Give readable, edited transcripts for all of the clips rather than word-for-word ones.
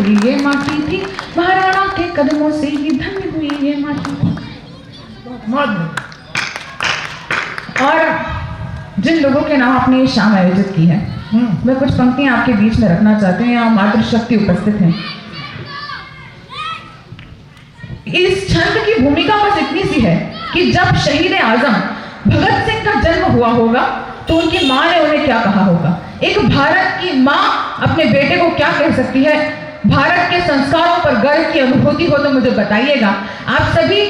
हुई ये माटी थी, महाराणा के कदमों से ही धन्य हुई ये माटी थी। और जिन लोगों के नाम आपने ये शाम आयोजित की है, मैं कुछ पंक्तियां आपके बीच में रखना चाहते हैं। यहाँ मातृशक्ति उपस्थित है। इस छंद की भूमिका बस इतनी सी है कि जब शहीद आजम भगत सिंह का जन्म हुआ होगा तो उनकी माँ ने उन्हें क्या कहा होगा। एक भारत की माँ अपने बेटे को क्या कह सकती है। भारत के संस्कारों पर गर्व की अनुभूति हो तो मुझे बताइएगा। आप सभी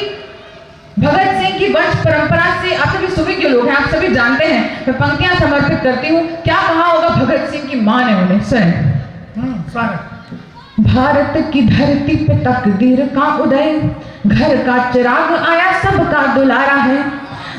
भगत सिंह की वंश परंपरा से आप सभी सुविज्ञ लोग हैं, आप सभी जानते हैं। मैं पंक्तियां समर्पित करती हूँ। क्या कहा होगा भगत सिंह की माँ ने उन्हें। सुन। भारत की धरती पे तकदीर का उदय, घर का चिराग आया सबका दुलारा है।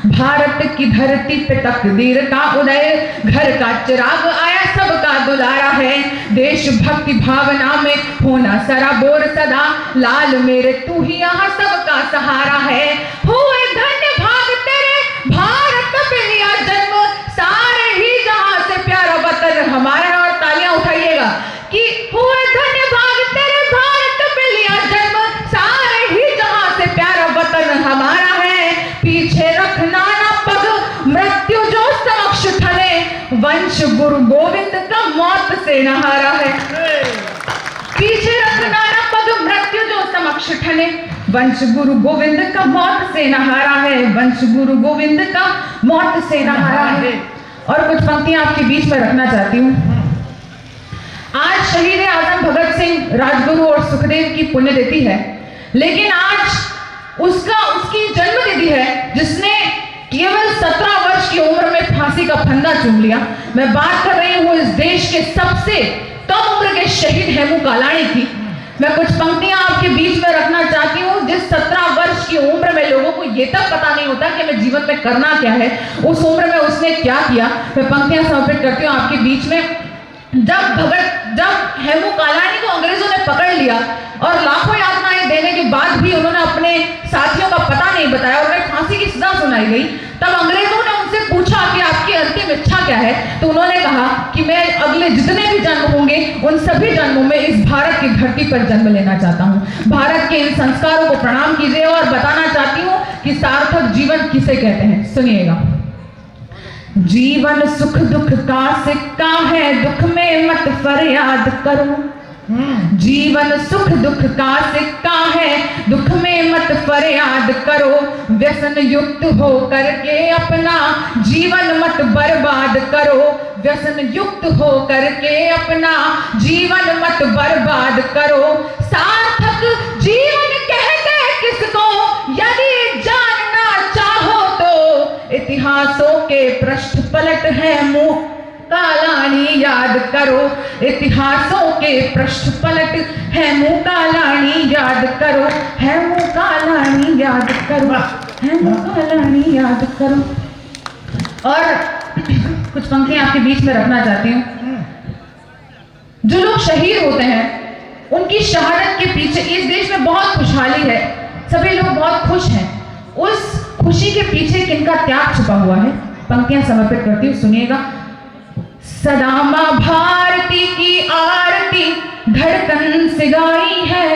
भारत की धरती पे तकदीर का उदय, घर का चिराग आया सबका दुलारा है। देशभक्ति भावना में होना सराबोर सदा, लाल मेरे तू ही यहाँ सबका सहारा है। हुए धन्य भाग तेरे भारत पे लिया जन्म, सारे ही जहां से प्यारा वतन हमारा है। और तालियां उठाइएगा कि हुए धन्य भाग तेरे भारत पे लिया जन्म, सारे ही जहां से प्यारा वतन हमारा है। पीछे रखना ना पग मृत्यु जो समक्ष ठने, वंश गुरु गोविंद का मौत से न हारा है। पीछे रखना ना पग मृत्यु जो समक्ष ठने, वंश गुरु गोविंद का मौत से न हारा है। वंश गुरु गोविंद का मौत से न हारा है। और कुछ पंक्तियां आपके बीच में रखना चाहती हूँ। आज शहीद आजम भगत सिंह, राजगुरु और सुखदेव की पुण्यतिथि है, लेकिन आज उसकी जन्मतिथि है जिसने केवल 17 वर्ष की उम्र में फांसी का फंदा चूम लिया। मैं बात कर रही हूँ इस देश के सबसे कम उम्र के शहीद हेमू कालाणी की। मैं कुछ पंक्तियां आपके बीच में रखना चाहती हूँ। जिस 17 वर्ष की उम्र में लोगों को ये तक पता नहीं होता कि मैं जीवन में करना क्या है, उस उम्र में उसने क्या किया। मैं पंक्तियां समर्पित करती हूँ आपके बीच में। जब हेमू कालाणी को अंग्रेजों ने पकड़ लिया और लाखों यातनाएं देने के बाद भी उन्होंने अपने साथियों का पता नहीं बताया और उन्हें फांसी की सजा सुनाई गई, तब अंग्रेजों ने उनसे पूछा कि आपकी अंतिम इच्छा क्या है। तो उन्होंने कहा कि मैं अगले जितने भी जन्म होंगे उन सभी जन्मों में इस भारत की धरती पर जन्म लेना चाहता हूँ। भारत के इन संस्कारों को प्रणाम कीजिए और बताना चाहती हूँ कि सार्थक जीवन किसे कहते हैं। सुनिएगा। जीवन सुख दुख का सिक्का है, दुख में मत फरियाद करो। जीवन सुख दुख का सिक्का है, दुख में मत फरियाद करो। व्यसन युक्त हो करके अपना जीवन मत बर्बाद करो। व्यसन युक्त हो करके अपना जीवन मत बर्बाद करो। सार्थक जीवन कहते किसको, यदि जानना चाहो तो इतिहासों के पृष्ठ पलट है मुंह कालाणी याद करो। इतिहासों के पृष्ठ पलट है मुंह कालाणी याद करो। है मुंह कालाणी याद करो। है मुंह कालाणी याद करो। और कुछ पंक्तियां आपके बीच में रखना चाहती हूँ। जो लोग शहीद होते हैं उनकी शहादत के पीछे इस देश में बहुत खुशहाली है, सभी लोग बहुत खुश हैं। उस खुशी के पीछे किनका त्याग छुपा हुआ है। पंक्तियां समर्पित करती हूँ, सुनिएगा। सदा मां भारती की आरती धड़कन से गाई है।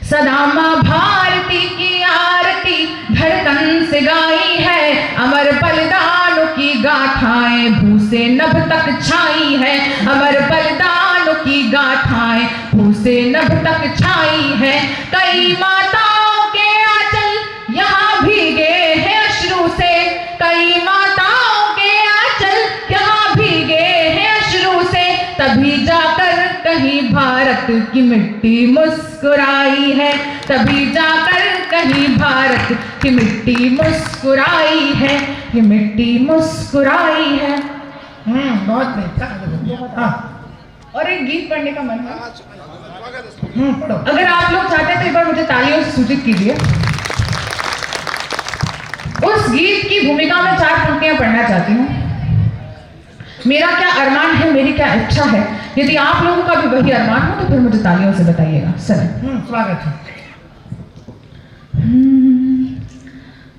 सदा मां भारती की आरती धड़कन से गाई है। अमर बलिदानों की गाथाएं भू से नभ तक छाई है। अमर बलिदानों की गाथाएं भू से नभ तक छाई है। कई माताओं के आंचल यहाँ भीगे हैं अश्रु से। कई माताओं के आंचल यहाँ भीगे हैं अश्रु से। तभी जाकर कहीं भारत की मिट्टी मुस्कुराई है। तभी जाकर कहीं भारत की मिट्टी मुस्कुराई है। ये मिट्टी मुस्कुराई है। बहुत अच्छा। और एक गीत पढ़ने का मन है। अगर आप लोग चाहते हैं तो एक बार मुझे तालियों से सूचित कीजिए। उस गीत की भूमिका में 4 पंक्तियां पढ़ना चाहती हूँ। मेरा क्या अरमान है, मेरी क्या इच्छा है। यदि आप लोगों का भी वही अरमान हो तो फिर मुझे तालियों से बताइएगा। सर स्वागत है।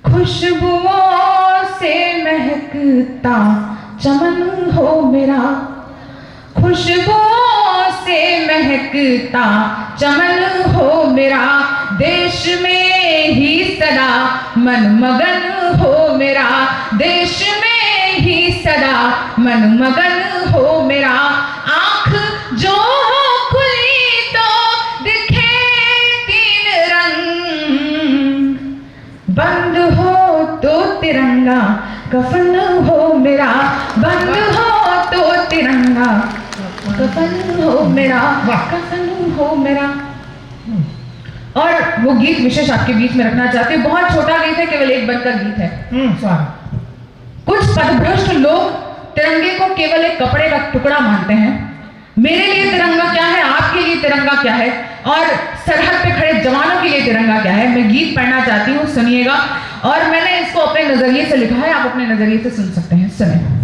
खुशबुओं से महकता चमन हो मेरा। खुशबुओं से महक महकता चमन हो मेरा, देश में ही सदा मन मगन हो मेरा, देश में ही सदा मन मगन हो मेरा। आँख जो हो खुली तो दिखे तीन रंग, बंद हो तो तिरंगा कफन हो मेरा, बंद हो तो तिरंगा कफन हो मेरा, कफन हो मेरा। और वो गीत विशेष आपके बीच में रखना चाहती हूँ। बहुत छोटा गीत है, केवल एक बंद का गीत है। कुछ पदभ्रष्ट लोग तिरंगे को केवल एक कपड़े का टुकड़ा मानते हैं। मेरे लिए तिरंगा क्या है, आपके लिए तिरंगा क्या है, और सरहद पे खड़े जवानों के लिए तिरंगा क्या है। मैं गीत पढ़ना चाहती हूँ, सुनिएगा। और मैंने इसको अपने नजरिए से लिखा है, आप अपने नजरिए से सुन सकते हैं। सुने।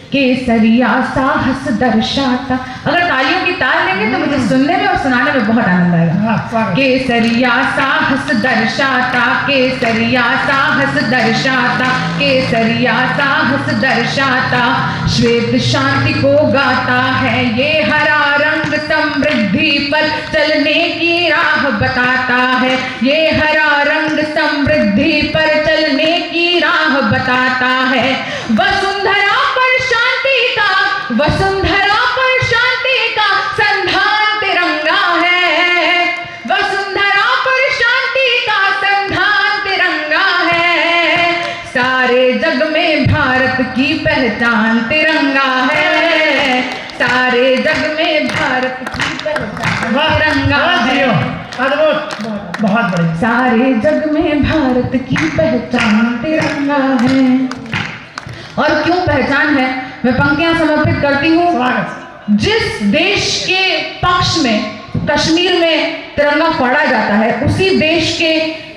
केसरिया साहस दर्शाता, अगर तालियों की ताल लेंगे तो मुझे सुनने में और सुनाने में बहुत आनंद आएगा। केसरिया साहस दर्शाता, केसरिया साहस दर्शाता, केसरिया साहस दर्शाता, श्वेत शांति को गाता है ये हरा रंग, समृद्धि पर चलने की राह बताता है ये हरा रंग, समृद्धि पर चलने की राह बताता है। वसुंधरा पर शांति का, वसुंधरा पर शांति का संधान तिरंगा है, वसुंधरा पर शांति का संधान तिरंगा है। सारे जग में भारत की पहचान तिरंगा है, सारे जग में भारत की पहचान तिरंगा है। बहुत बढ़िया। सारे जग में भारत की पहचान तिरंगा है। और क्यों पहचान है, मैं पंक्तियां समर्पित करती हूँ। जिस देश के पक्ष में कश्मीर में तिरंगा फहराया जाता है, उसी देश के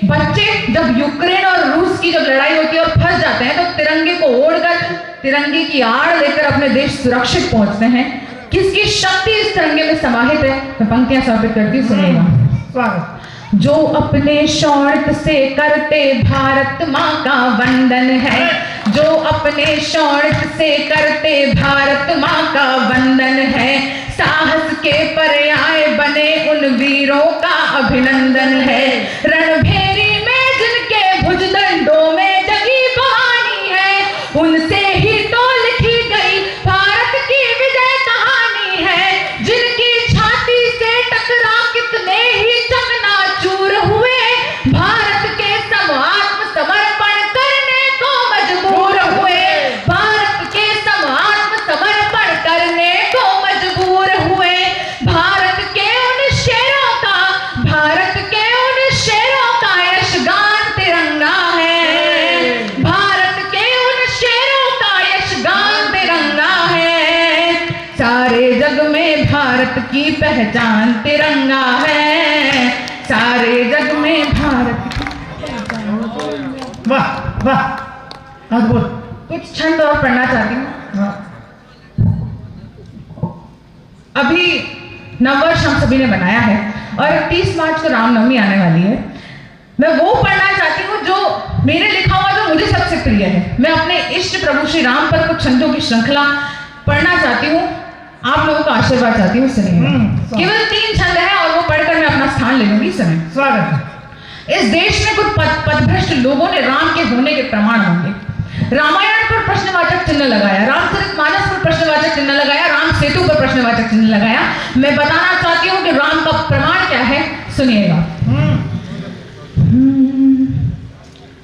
बच्चे जब यूक्रेन और रूस की जब लड़ाई होती है और फंस जाते हैं, तो तिरंगे को ओढ़कर, तिरंगे की आड़ लेकर अपने देश सुरक्षित पहुंचते हैं। किसकी शक्ति इस तिरंगे में समाहित है, मैं पंक्तियां समर्पित करती हूँ, सुनिएगा। जो अपने शौर्य से करते भारत माँ का वंदन है, जो अपने शौर्य से करते भारत माँ का वंदन है, साहस के पर्याय बने उन वीरों का अभिनंदन है। रणभेरी में जिनके भुजदंडों में जगी भवानी है, उनसे ही तो लिखी गई भारत की विजय कहानी है। जिनकी छाती से टकरा कितने ही चकनाचूर हुए, भारत के सम आत्मसमर्पण करने को मजबूर हुए, भारत के सम आत्मसमर्पण करने को मजबूर हुए। भारत के उन शेरों का, भारत के उन शेरों का यशगान तिरंगा है, भारत के उन शेरों का यशगान तिरंगा है। सारे जग में भारत की पहचान तिरंगा है, सारे जग में भारत की पहचान। वाह वाह, अद्भुत। कुछ छंद और पढ़ना चाहती हूँ। अभी नववर्ष हम सभी ने बनाया है और 30 मार्च को रामनवमी आने वाली है। मैं वो पढ़ना चाहती हूँ जो मेरे लिखा हुआ, जो मुझे सबसे प्रिय है। मैं अपने इष्ट प्रभु श्री राम पर कुछ छंदों की श्रृंखला पढ़ना चाहती हूँ, आप लोगों का आशीर्वाद चाहती हूँ। सुनिए, केवल 3 छंद है और वो पढ़कर मैं अपना स्थान ले लूंगी। सुनिए। स्वागत है। इस देश में कुछ पदभ्रष्ट लोगों ने राम के होने के प्रमाण मांगे। रामायण पर प्रश्नवाचक चिन्ह लगाया, रामचरितमानस पर प्रश्नवाचक चिन्ह लगाया, राम सेतु पर प्रश्नवाचक चिन्ह लगाया। मैं बताना चाहती हूँ कि राम का प्रमाण क्या है, सुनिएगा।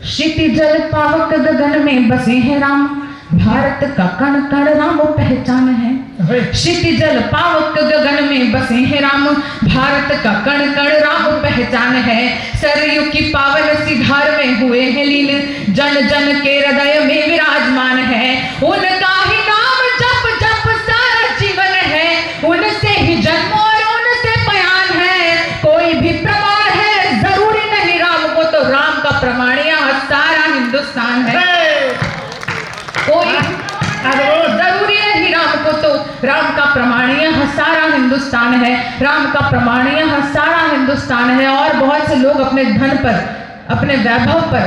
क्षितिजल पावक गगन में बसे हैं राम, भारत का कण कण राम पहचान है। क्षितिजल पावक गगन में बसे हैं राम, भारत का कण कण राम पहचान है। सरयू की पावन सी धार में हुए हैं लीन, जन जन के हृदय में विराजमान है। उनका ही नाम जप जप सारा जीवन है, उनसे ही जन्म और उनसे बयान है। कोई भी प्रमाण है जरूरी नहीं राम को, तो राम का प्रमाण यहाँ सारा हिंदुस्तान है। कोई जरूरी नहीं राम को, तो राम का प्रमाण यहाँ सारा हिंदुस्तान है, राम का प्रमाण यहाँ सारा हिंदुस्तान है। और बहुत से लोग अपने धन पर, अपने वैभव पर,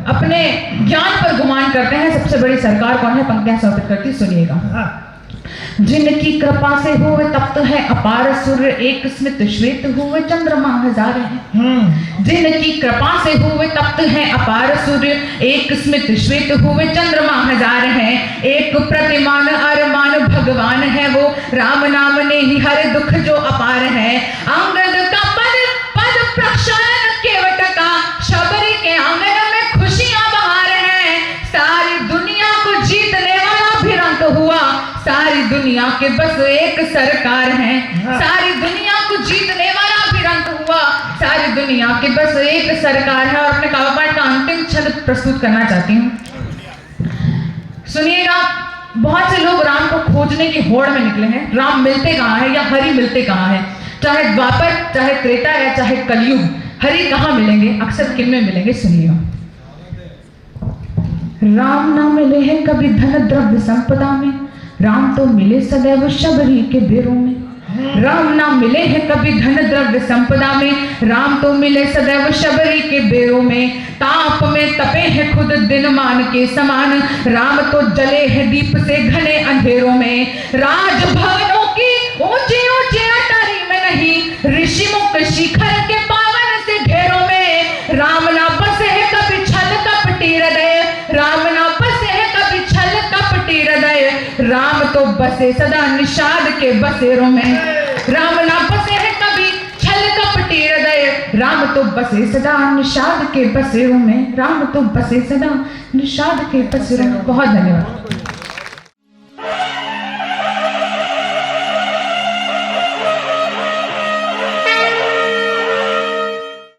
अपने ज्ञान पर गुमान करते हैं। सबसे बड़ी सरकार कौन है, पंक्तियां समर्पित करती, सुनिएगा। जिनकी कृपा से हुए तप्त है अपार सूर्य, एक स्मित श्वेत हुए चंद्रमा हजार है। जिनकी कृपा से हुए तप्त है अपार सूर्य, एक स्मित श्वेत हुए चंद्रमा हजार है। एक प्रतिमान अरमान भगवान है वो, राम नाम ने ही हर दुख जो अपार है। अंगद का पद पद प्रक्षालन केवट का, शबरी के आंगन में खुशियां बहार है। सारी दुनिया को जीतने वाला भी रंग हुआ, सारी दुनिया के बस एक सरकार है। सारी दुनिया को जीतने वाला भी रंग हुआ, सारी दुनिया के बस एक सरकार है। और अपने काव्य पाठ का अंतिम छंद प्रस्तुत करना चाहती हूँ, सुनिएगा। बहुत से लोग राम को खोजने की होड़ में निकले हैं। राम मिलते कहाँ है या हरि मिलते कहाँ है? चाहे द्वापर, चाहे त्रेता या चाहे कलयुग, हरि कहाँ मिलेंगे, अक्सर किन में मिलेंगे? सुनिएगा। राम ना मिले हैं कभी धन द्रव्य संपदा में, राम तो मिले सदैव शबरी के बेरों में। राम ना मिले हैं कभी धन द्रव्य संपदा में, राम तो मिले सदैव शबरी के बेरों में। ताप में तपे हैं खुद दिन मान के समान, राम तो जले हैं दीप से घने अंधेरों में। राजभवनों की ऊंची ऊंची अटारी में नहीं, ऋषि मुख शिखर के पावन से घेरों में। राम ना बसे है कभी छल कपटी हृदय, राम ना बसे है कभी छल कपटी हृदय। राम तो बसे सदा निषाद के बसेरों में। राम ना बसे है कभी छल कपटी हृदय, राम तो बसे सदा निषाद के बसेरों में। राम तो बसे सदा निषाद के बसेरों में। बहुत धन्यवाद।